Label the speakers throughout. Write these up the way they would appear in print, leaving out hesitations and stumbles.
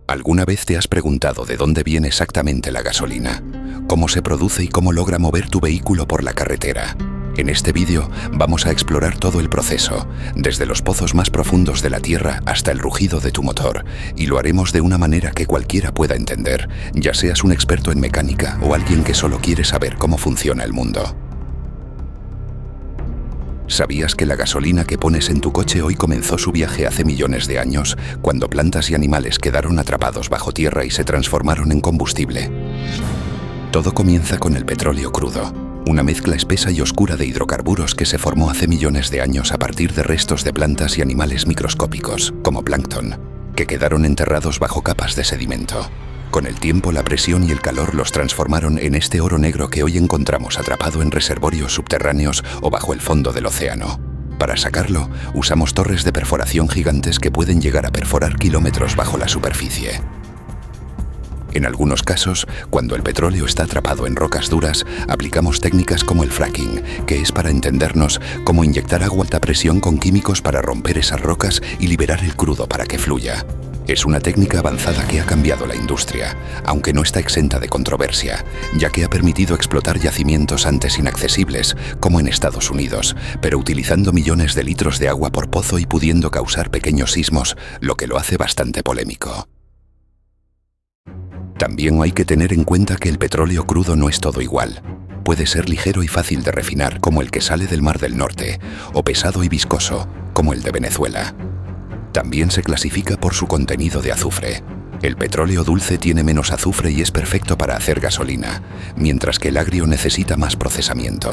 Speaker 1: ¿Alguna vez te has preguntado de dónde viene exactamente la gasolina? ¿Cómo se produce y cómo logra mover tu vehículo por la carretera? En este vídeo vamos a explorar todo el proceso, desde los pozos más profundos de la Tierra hasta el rugido de tu motor, y lo haremos de una manera que cualquiera pueda entender, ya seas un experto en mecánica o alguien que solo quiere saber cómo funciona el mundo. ¿Sabías que la gasolina que pones en tu coche hoy comenzó su viaje hace millones de años, cuando plantas y animales quedaron atrapados bajo tierra y se transformaron en combustible? Todo comienza con el petróleo crudo, una mezcla espesa y oscura de hidrocarburos que se formó hace millones de años a partir de restos de plantas y animales microscópicos, como plancton, que quedaron enterrados bajo capas de sedimento. Con el tiempo, la presión y el calor los transformaron en este oro negro que hoy encontramos atrapado en reservorios subterráneos o bajo el fondo del océano. Para sacarlo, usamos torres de perforación gigantes que pueden llegar a perforar kilómetros bajo la superficie. En algunos casos, cuando el petróleo está atrapado en rocas duras, aplicamos técnicas como el fracking, que es, para entendernos, como inyectar agua a alta presión con químicos para romper esas rocas y liberar el crudo para que fluya. Es una técnica avanzada que ha cambiado la industria, aunque no está exenta de controversia, ya que ha permitido explotar yacimientos antes inaccesibles, como en Estados Unidos, pero utilizando millones de litros de agua por pozo y pudiendo causar pequeños sismos, lo que lo hace bastante polémico. También hay que tener en cuenta que el petróleo crudo no es todo igual. Puede ser ligero y fácil de refinar, como el que sale del Mar del Norte, o pesado y viscoso, como el de Venezuela. También se clasifica por su contenido de azufre. El petróleo dulce tiene menos azufre y es perfecto para hacer gasolina, mientras que el agrio necesita más procesamiento.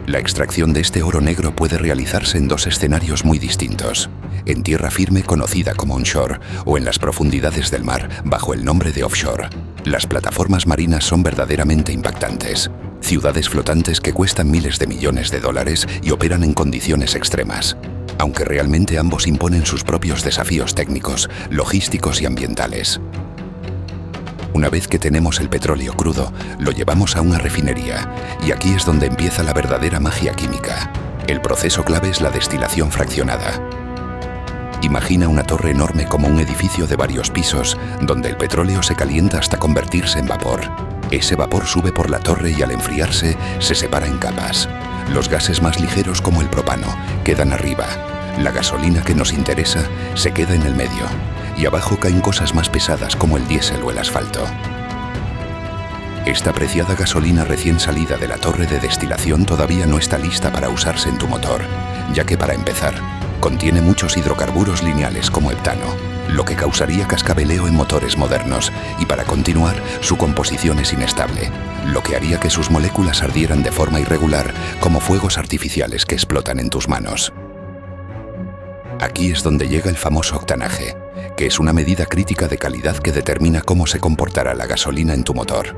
Speaker 1: La extracción de este oro negro puede realizarse en dos escenarios muy distintos: en tierra firme, conocida como onshore, o en las profundidades del mar, bajo el nombre de offshore. Las plataformas marinas son verdaderamente impactantes. Ciudades flotantes que cuestan miles de millones de dólares y operan en condiciones extremas. Aunque realmente ambos imponen sus propios desafíos técnicos, logísticos y ambientales. Una vez que tenemos el petróleo crudo, lo llevamos a una refinería, y aquí es donde empieza la verdadera magia química. El proceso clave es la destilación fraccionada. Imagina una torre enorme como un edificio de varios pisos, donde el petróleo se calienta hasta convertirse en vapor. Ese vapor sube por la torre y al enfriarse, se separa en capas. Los gases más ligeros, como el propano, quedan arriba. La gasolina que nos interesa se queda en el medio. Y abajo caen cosas más pesadas como el diésel o el asfalto. Esta preciada gasolina recién salida de la torre de destilación todavía no está lista para usarse en tu motor, ya que, para empezar, contiene muchos hidrocarburos lineales como heptano, lo que causaría cascabeleo en motores modernos, y para continuar, su composición es inestable, lo que haría que sus moléculas ardieran de forma irregular, como fuegos artificiales que explotan en tus manos. Aquí es donde llega el famoso octanaje, que es una medida crítica de calidad que determina cómo se comportará la gasolina en tu motor.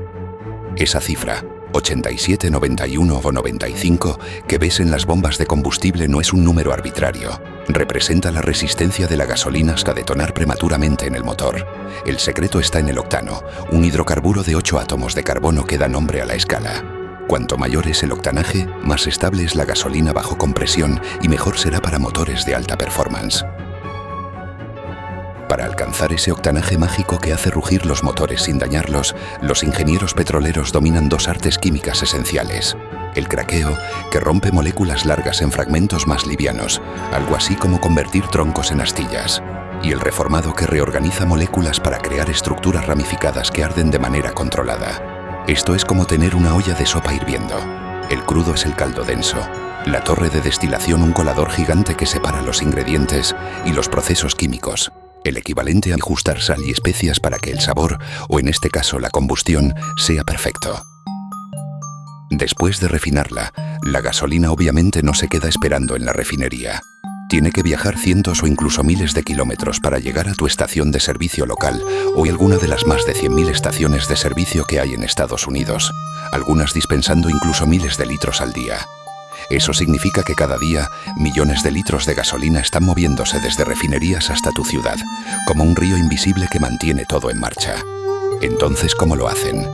Speaker 1: Esa cifra, 87, 91 o 95, que ves en las bombas de combustible no es un número arbitrario. Representa la resistencia de la gasolina hasta detonar prematuramente en el motor. El secreto está en el octano, un hidrocarburo de 8 átomos de carbono que da nombre a la escala. Cuanto mayor es el octanaje, más estable es la gasolina bajo compresión y mejor será para motores de alta performance. Para alcanzar ese octanaje mágico que hace rugir los motores sin dañarlos, los ingenieros petroleros dominan dos artes químicas esenciales: el craqueo, que rompe moléculas largas en fragmentos más livianos, algo así como convertir troncos en astillas, y el reformado, que reorganiza moléculas para crear estructuras ramificadas que arden de manera controlada. Esto es como tener una olla de sopa hirviendo. El crudo es el caldo denso, la torre de destilación un colador gigante que separa los ingredientes, y los procesos químicos, el equivalente a ajustar sal y especias para que el sabor, o en este caso la combustión, sea perfecto. Después de refinarla, la gasolina obviamente no se queda esperando en la refinería. Tiene que viajar cientos o incluso miles de kilómetros para llegar a tu estación de servicio local o alguna de las más de 100.000 estaciones de servicio que hay en Estados Unidos, algunas dispensando incluso miles de litros al día. Eso significa que cada día millones de litros de gasolina están moviéndose desde refinerías hasta tu ciudad, como un río invisible que mantiene todo en marcha. Entonces, ¿cómo lo hacen?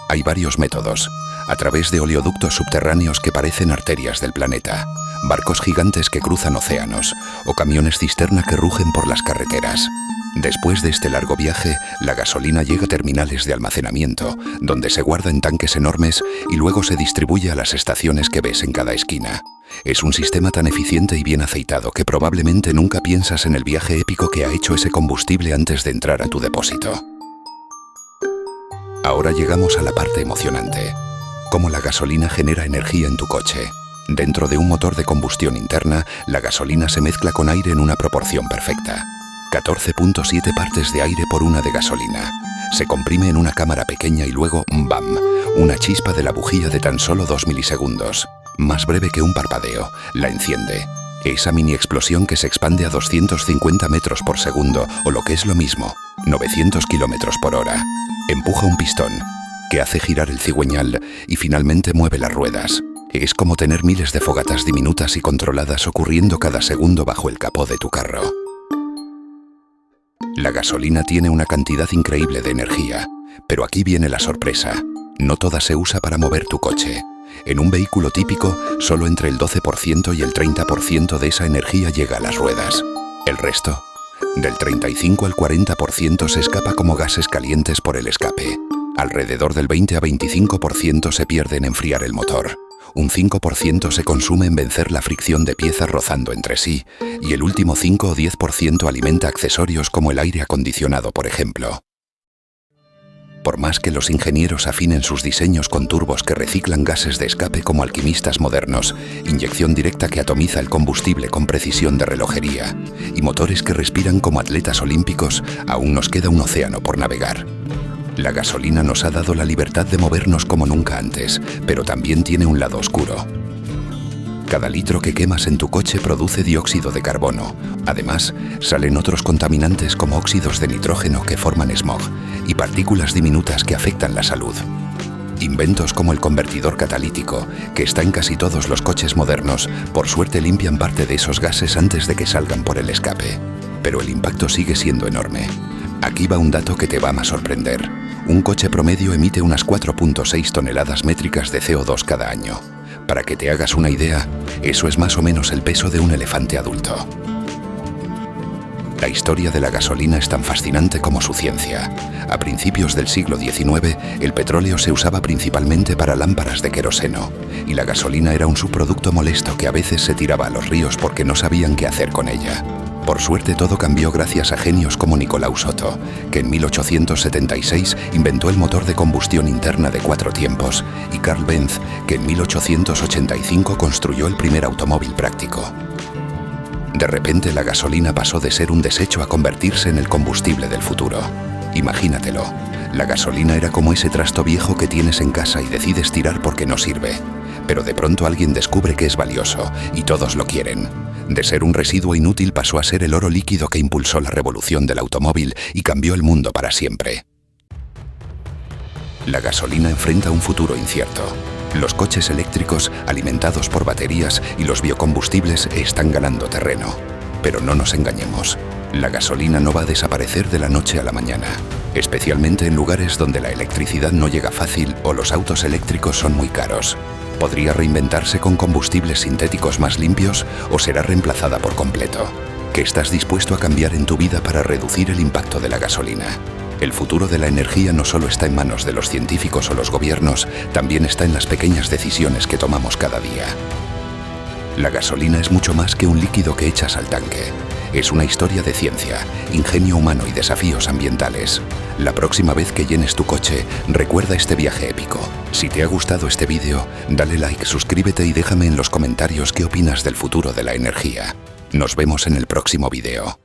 Speaker 1: Hay varios métodos. a través de oleoductos subterráneos que parecen arterias del planeta, barcos gigantes que cruzan océanos o camiones cisterna que rugen por las carreteras. Después de este largo viaje, la gasolina llega a terminales de almacenamiento, donde se guarda en tanques enormes y luego se distribuye a las estaciones que ves en cada esquina. Es un sistema tan eficiente y bien aceitado que probablemente nunca piensas en el viaje épico que ha hecho ese combustible antes de entrar a tu depósito. Ahora llegamos a la parte emocionante. Cómo la gasolina genera energía en tu coche. Dentro de un motor de combustión interna, la gasolina se mezcla con aire en una proporción perfecta. 14.7 partes de aire por una de gasolina. Se comprime en una cámara pequeña y luego, ¡bam!, una chispa de la bujía de tan solo 2 milisegundos. Más breve que un parpadeo, la enciende. Esa mini explosión que se expande a 250 metros por segundo, o lo que es lo mismo, 900 kilómetros por hora. Empuja un pistón, que hace girar el cigüeñal y finalmente mueve las ruedas. Es como tener miles de fogatas diminutas y controladas ocurriendo cada segundo bajo el capó de tu carro. La gasolina tiene una cantidad increíble de energía, pero aquí viene la sorpresa. No toda se usa para mover tu coche. En un vehículo típico, solo entre el 12% y el 30% de esa energía llega a las ruedas. El resto, del 35 al 40% se escapa como gases calientes por el escape. Alrededor del 20 a 25% se pierde en enfriar el motor. Un 5% se consume en vencer la fricción de piezas rozando entre sí, y el último 5 o 10% alimenta accesorios como el aire acondicionado, por ejemplo. Por más que los ingenieros afinen sus diseños con turbos que reciclan gases de escape como alquimistas modernos, inyección directa que atomiza el combustible con precisión de relojería, y motores que respiran como atletas olímpicos, aún nos queda un océano por navegar. La gasolina nos ha dado la libertad de movernos como nunca antes, pero también tiene un lado oscuro. Cada litro que quemas en tu coche produce dióxido de carbono. Además, salen otros contaminantes como óxidos de nitrógeno que forman smog y partículas diminutas que afectan la salud. Inventos como el convertidor catalítico, que está en casi todos los coches modernos, por suerte limpian parte de esos gases antes de que salgan por el escape. Pero el impacto sigue siendo enorme. Aquí va un dato que te va a sorprender. Un coche promedio emite unas 4.6 toneladas métricas de CO2 cada año. Para que te hagas una idea, eso es más o menos el peso de un elefante adulto. La historia de la gasolina es tan fascinante como su ciencia. A principios del siglo XIX, el petróleo se usaba principalmente para lámparas de queroseno, y la gasolina era un subproducto molesto que a veces se tiraba a los ríos porque no sabían qué hacer con ella. Por suerte todo cambió gracias a genios como Nicolaus Otto, que en 1876 inventó el motor de combustión interna de 4 tiempos, y Carl Benz, que en 1885 construyó el primer automóvil práctico. De repente la gasolina pasó de ser un desecho a convertirse en el combustible del futuro. Imagínatelo, la gasolina era como ese trasto viejo que tienes en casa y decides tirar porque no sirve. Pero de pronto alguien descubre que es valioso, y todos lo quieren. De ser un residuo inútil pasó a ser el oro líquido que impulsó la revolución del automóvil y cambió el mundo para siempre. La gasolina enfrenta un futuro incierto. Los coches eléctricos, alimentados por baterías, y los biocombustibles están ganando terreno. Pero no nos engañemos, la gasolina no va a desaparecer de la noche a la mañana, especialmente en lugares donde la electricidad no llega fácil o los autos eléctricos son muy caros. ¿Podría reinventarse con combustibles sintéticos más limpios o será reemplazada por completo? ¿Qué estás dispuesto a cambiar en tu vida para reducir el impacto de la gasolina? El futuro de la energía no solo está en manos de los científicos o los gobiernos, también está en las pequeñas decisiones que tomamos cada día. La gasolina es mucho más que un líquido que echas al tanque. Es una historia de ciencia, ingenio humano y desafíos ambientales. La próxima vez que llenes tu coche, recuerda este viaje épico. Si te ha gustado este vídeo, dale like, suscríbete y déjame en los comentarios qué opinas del futuro de la energía. Nos vemos en el próximo vídeo.